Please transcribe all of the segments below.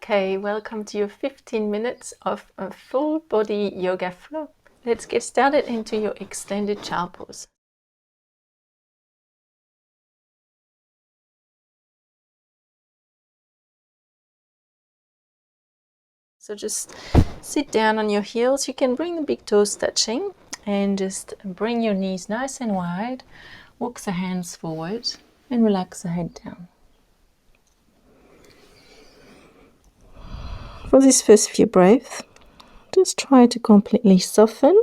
Okay, welcome to your 15 minutes of a full body yoga flow. Let's get started into your extended child pose. So just sit down on your heels. You can bring the big toes touching and just bring your knees nice and wide. Walk the hands forward and relax the head down. For these first few breaths, just try to completely soften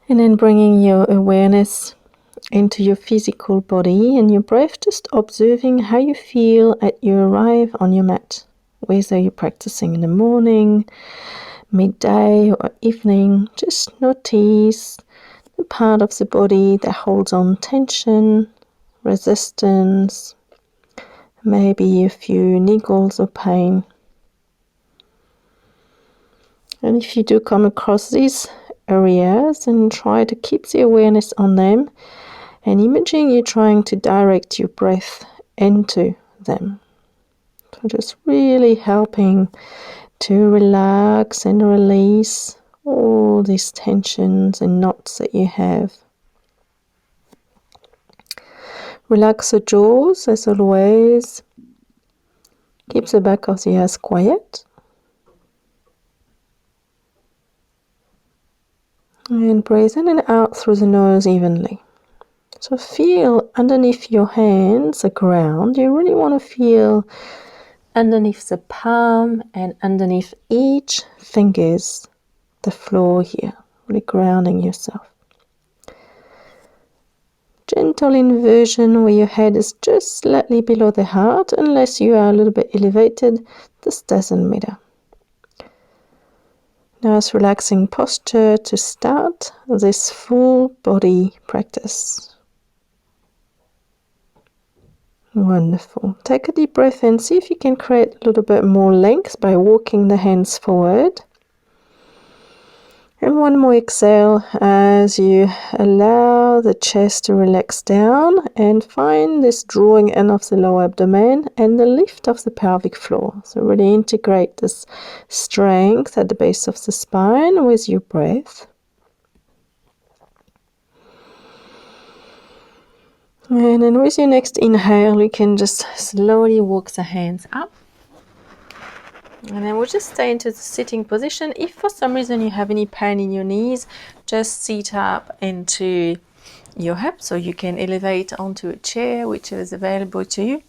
and then bringing your awareness into your physical body and your breath, just observing how you feel as you arrive on your mat, whether you're practicing in the morning, midday or evening. Just notice the part of the body that holds on tension, resistance, maybe a few niggles or pain. And if you do come across these areas, then try to keep the awareness on them and imagine you trying to direct your breath into them. So just really helping to relax and release all these tensions and knots that you have. Relax the jaws as always. Keep the back of the ears quiet. And breathe in and out through the nose evenly. So feel underneath your hands the ground. You really want to feel underneath the palm and underneath each fingers the floor here, really grounding yourself. Gentle inversion where your head is just slightly below the heart. Unless you are a little bit elevated, this doesn't matter. Nice relaxing posture to start this full body practice. Wonderful. Take a deep breath in. See if you can create a little bit more length by walking the hands forward. And one more exhale as you allow the chest to relax down and find this drawing in of the lower abdomen and the lift of the pelvic floor. So really integrate this strength at the base of the spine with your breath. And then with your next inhale, you can just slowly walk the hands up. And then we'll just stay into the sitting position. If for some reason you have any pain in your knees, just sit up into your hips, so you can elevate onto a chair, which is available to you.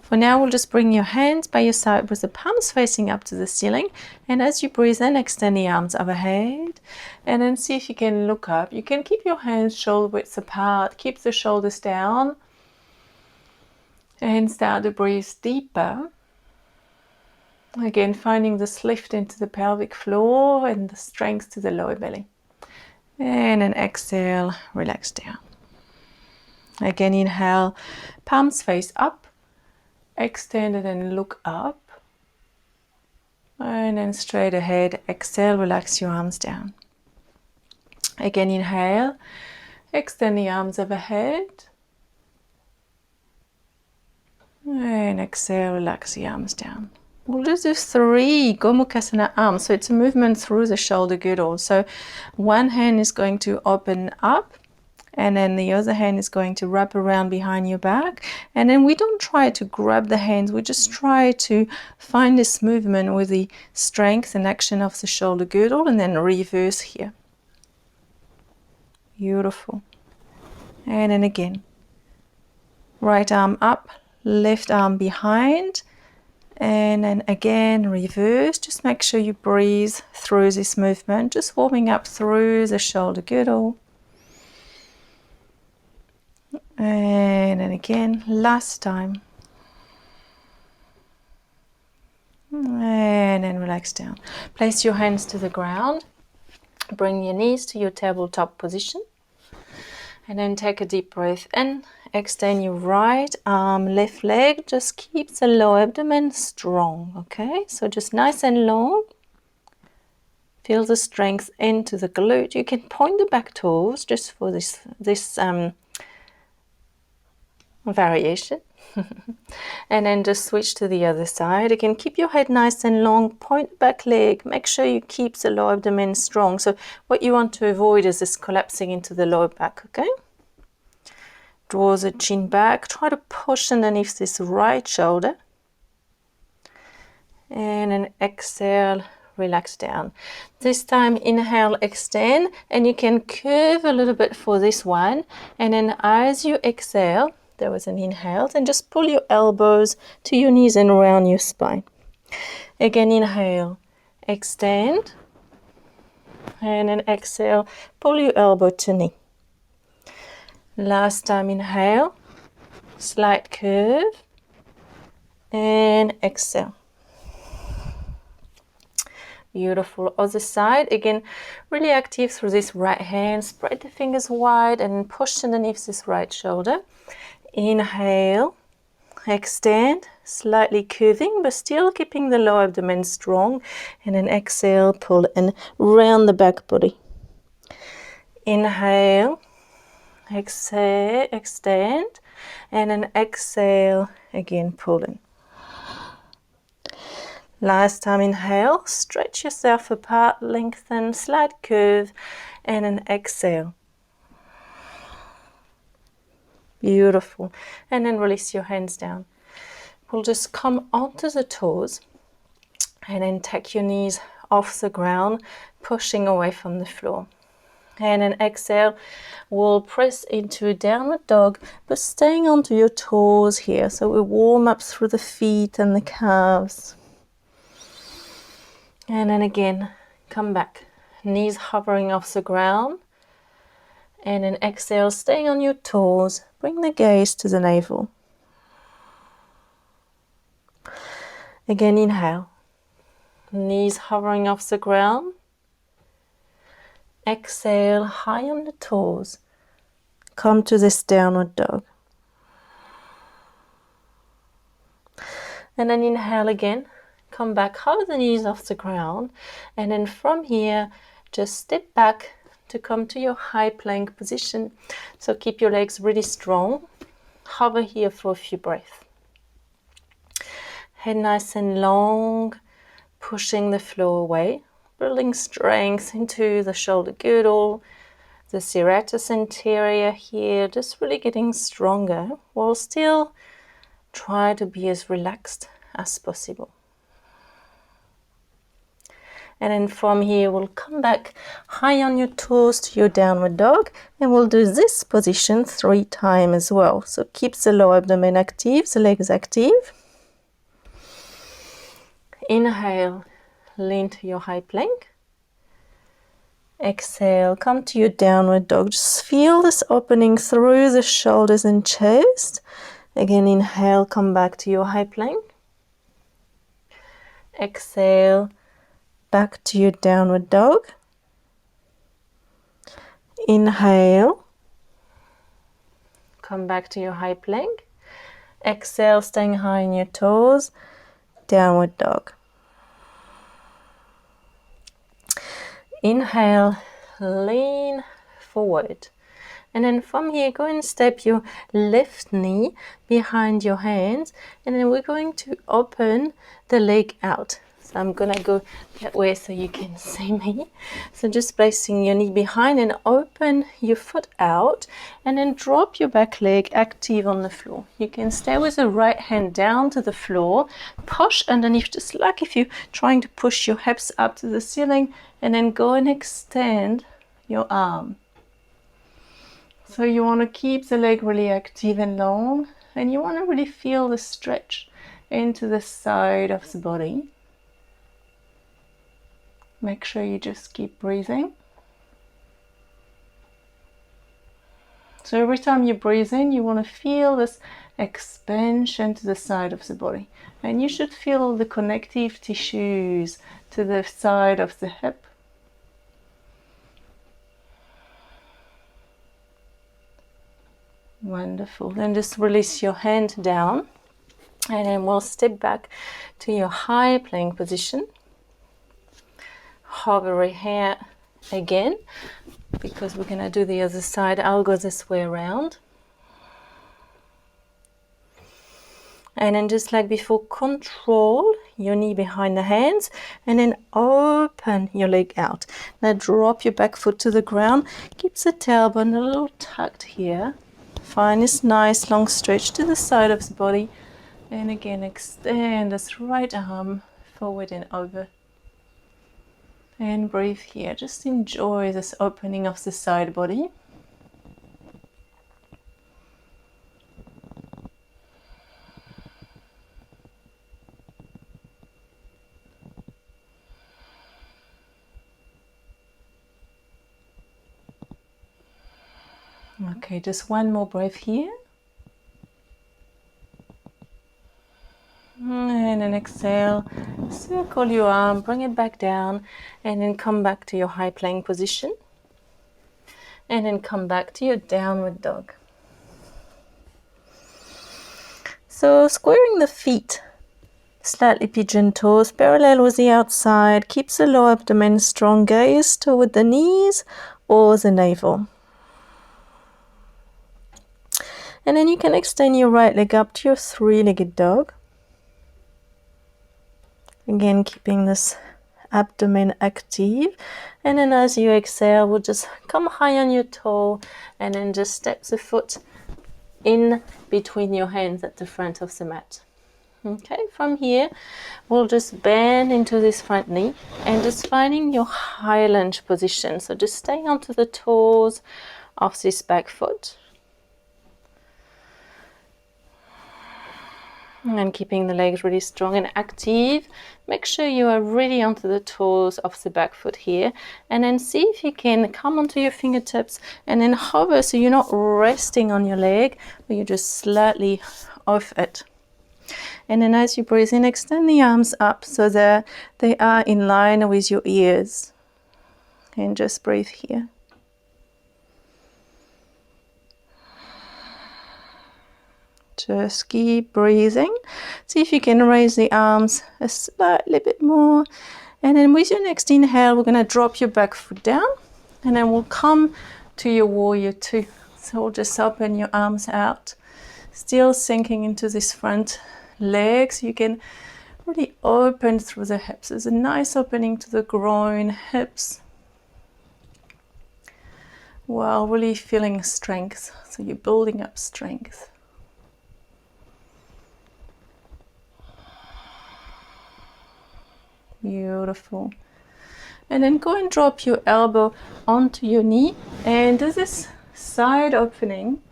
For now, we'll just bring your hands by your side with the palms facing up to the ceiling. And as you breathe in, extend the arms overhead. And then see if you can look up. You can keep your hands shoulder width apart, keep the shoulders down. And start to breathe deeper. Again, finding this lift into the pelvic floor and the strength to the lower belly. And then exhale, relax down. Again, inhale, palms face up. Extend it and look up. And then straight ahead, exhale, relax your arms down. Again, inhale, extend the arms overhead. And exhale, relax the arms down. We'll just do 3 Gomukhasana arms. So it's a movement through the shoulder girdle. So one hand is going to open up and then the other hand is going to wrap around behind your back. And then we don't try to grab the hands. We just try to find this movement with the strength and action of the shoulder girdle and then reverse here. Beautiful. And then again. Right arm up, left arm behind. And then again, reverse. Just make sure you breathe through this movement. Just warming up through the shoulder girdle. And then again, last time. And then relax down. Place your hands to the ground. Bring your knees to your tabletop position. And then take a deep breath in. Extend your right arm, left leg. Just keep the lower abdomen strong, okay? So just nice and long. Feel the strength into the glute. You can point the back toes just for this variation. And then just switch to the other side. Again, keep your head nice and long, point back leg, make sure you keep the lower abdomen strong. So what you want to avoid is this collapsing into the lower back, okay? Draw the chin back, try to push underneath this right shoulder. And then exhale, relax down. This time inhale, extend, and you can curve a little bit for this one. And then as you exhale, there was an inhale, and just pull your elbows to your knees and around your spine. Again, inhale, extend, and then exhale, pull your elbow to knee. Last time, inhale, slight curve, and exhale. Beautiful. Other side, again, really active through this right hand. Spread the fingers wide and push underneath this right shoulder. Inhale, extend, slightly curving, but still keeping the lower abdomen strong. And then exhale, pull and round the back body. Inhale, exhale, extend, and then exhale, again, pull in. Last time, inhale, stretch yourself apart, lengthen, slight curve, and then exhale. Beautiful. And then release your hands down. We'll just come onto the toes and then take your knees off the ground, pushing away from the floor. And then exhale, we'll press into a downward dog, but staying onto your toes here. So we warm up through the feet and the calves. And then again, come back. Knees hovering off the ground. And then exhale, staying on your toes. Bring the gaze to the navel. Again, inhale. Knees hovering off the ground. Exhale, high on the toes. Come to this downward dog. And then inhale again. Come back, hover the knees off the ground. And then from here, just step back to come to your high plank position. So keep your legs really strong. Hover here for a few breaths. Head nice and long, pushing the floor away. Building strength into the shoulder girdle, the serratus anterior here, just really getting stronger while still try to be as relaxed as possible. And then from here, we'll come back high on your toes to your downward dog, and we'll do this position 3 times as well. So keep the lower abdomen active, the legs active. Inhale, lean to your high plank. Exhale, come to your downward dog. Just feel this opening through the shoulders and chest. Again, inhale, come back to your high plank. Exhale, back to your downward dog. Inhale, come back to your high plank. Exhale, staying high on your toes, downward dog. Inhale, lean forward. And then from here, go and step your left knee behind your hands. And then we're going to open the leg out. So I'm going to go that way so you can see me. So just placing your knee behind and open your foot out. And then drop your back leg active on the floor. You can stay with the right hand down to the floor. Push underneath, just like if you're trying to push your hips up to the ceiling. And then go and extend your arm. So you want to keep the leg really active and long. And you want to really feel the stretch into the side of the body. Make sure you just keep breathing. So every time you breathe in, you want to feel this expansion to the side of the body. And you should feel the connective tissues to the side of the hip. Wonderful. Then just release your hand down. And then we'll step back to your high plank position. Hover here again, because we're going to do the other side. I'll go this way around. And then just like before, control your knee behind the hands and then open your leg out. Now drop your back foot to the ground. Keep the tailbone a little tucked here. Find this nice long stretch to the side of the body. And again, extend this right arm forward and over. And breathe here. Just enjoy this opening of the side body. Okay, just one more breath here. And then exhale, circle your arm, bring it back down, and then come back to your high plank position. And then come back to your downward dog. So squaring the feet, slightly pigeon toes, parallel with the outside. Keep the lower abdomen strong, gaze toward the knees or the navel. And then you can extend your right leg up to your three-legged dog. Again, keeping this abdomen active. And then as you exhale, we'll just come high on your toe and then just step the foot in between your hands at the front of the mat. Okay, from here, we'll just bend into this front knee and just finding your high lunge position. So just stay onto the toes of this back foot. And keeping the legs really strong and active. Make sure you are really onto the toes of the back foot here. And then see if you can come onto your fingertips and then hover so you're not resting on your leg, but you're just slightly off it. And then as you breathe in, extend the arms up so that they are in line with your ears. And just breathe here. Just keep breathing. See if you can raise the arms a slightly bit more. And then with your next inhale, we're going to drop your back foot down. And then we'll come to your warrior two. So we'll just open your arms out. Still sinking into this front leg. So you can really open through the hips. There's a nice opening to the groin, hips. While really feeling strength. So you're building up strength. Beautiful. And then go and drop your elbow onto your knee and do this side opening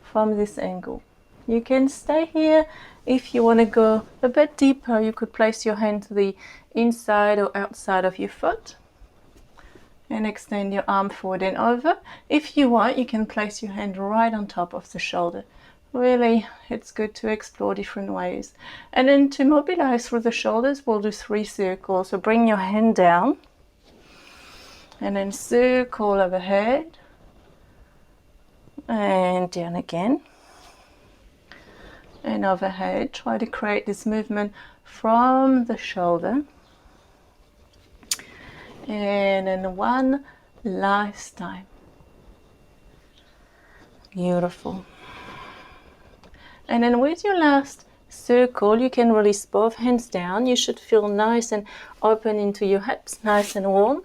from this angle. You can stay here. If you want to go a bit deeper, you could place your hand to the inside or outside of your foot and extend your arm forward and over. If you want, you can place your hand right on top of the shoulder. Really, it's good to explore different ways. And then to mobilize through the shoulders, we'll do 3 circles. So bring your hand down and then circle overhead and down again and overhead. Try to create this movement from the shoulder. And then one last time. Beautiful. And then with your last circle, you can release both hands down. You should feel nice and open into your hips, nice and warm.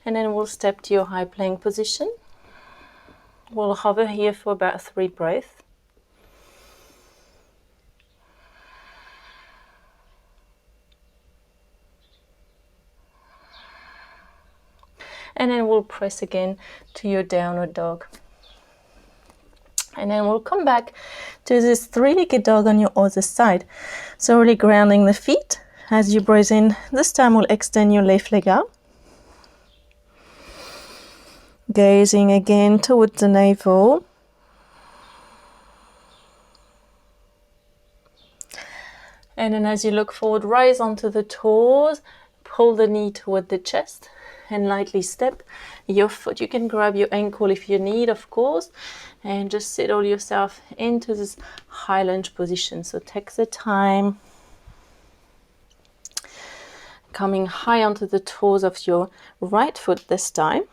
And then we'll step to your high plank position. We'll hover here for about 3 breaths. And then we'll press again to your downward dog. And then we'll come back to this 3-legged dog on your other side. So really grounding the feet as you breathe in. This time we'll extend your left leg out. Gazing again towards the navel. And then as you look forward, rise onto the toes. Pull the knee toward the chest and lightly step your foot. You can grab your ankle if you need, of course. And just settle yourself into this high lunge position. So take the time. Coming high onto the toes of your right foot this time.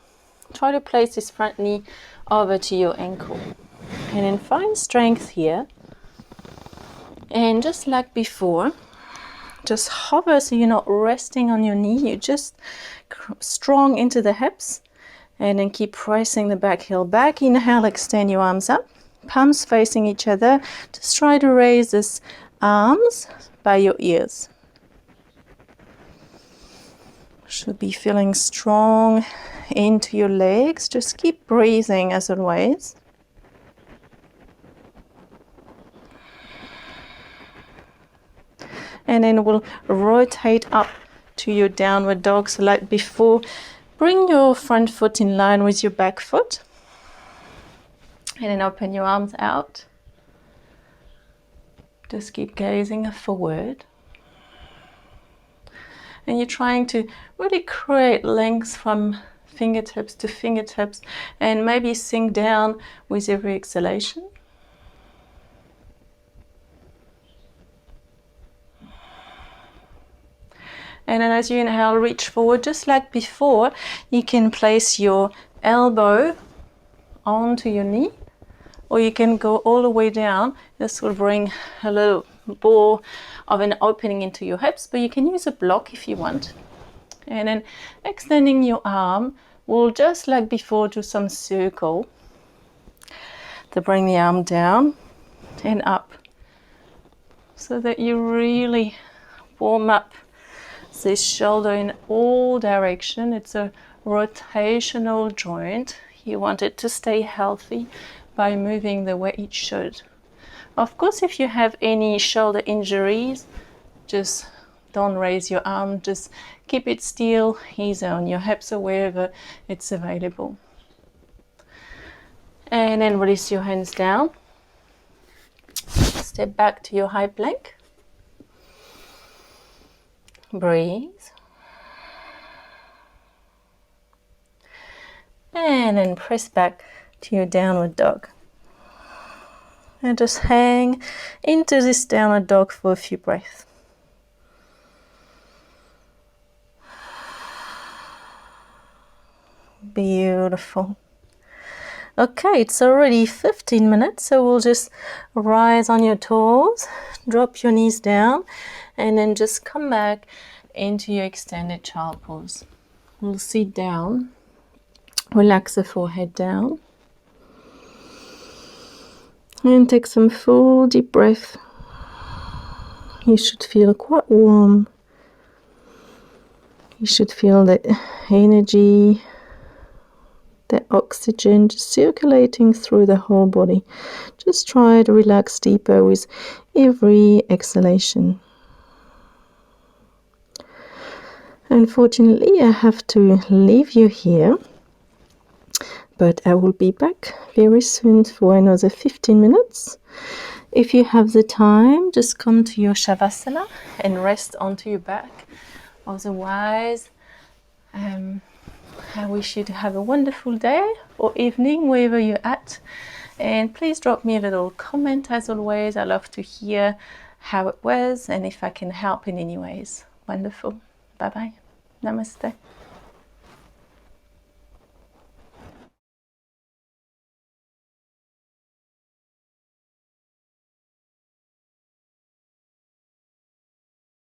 Try to place this front knee over to your ankle. And then find strength here. And just like before, just hover so you're not resting on your knee. You're just strong into the hips, and then keep pressing the back heel back. Inhale, extend your arms up, palms facing each other. Just try to raise this arms by your ears. Should be feeling strong into your legs. Just keep breathing as always. And then we'll rotate up to your downward dog. So like before, bring your front foot in line with your back foot. And then open your arms out. Just keep gazing forward. And you're trying to really create length from fingertips to fingertips, and maybe sink down with every exhalation. And then as you inhale, reach forward just like before. You can place your elbow onto your knee, or you can go all the way down. This will bring a little ball of an opening into your hips, but you can use a block if you want. And then extending your arm, we'll just like before do some circle to bring the arm down and up, so that you really warm up this shoulder in all direction. It's a rotational joint. You want it to stay healthy by moving the way it should. Of course, if you have any shoulder injuries, just don't raise your arm. Just keep it still, either on your hips or wherever it's available. And then release your hands down. Step back to your high plank. Breathe. And then press back to your downward dog. And just hang into this downward dog for a few breaths. Beautiful. Okay, it's already 15 minutes, so we'll just rise on your toes, drop your knees down, and then just come back into your extended child pose. We'll sit down, relax the forehead down, and take some full deep breath. You should feel quite warm. You should feel the energy, the oxygen just circulating through the whole body. Just try to relax deeper with every exhalation. Unfortunately, I have to leave you here, but I will be back very soon for another 15 minutes. If you have the time, just come to your Shavasana and rest onto your back. Otherwise, I wish you to have a wonderful day or evening wherever you're at, and please drop me a little comment. As always, I love to hear how it was and if I can help in any ways. Wonderful. Bye bye. Namaste.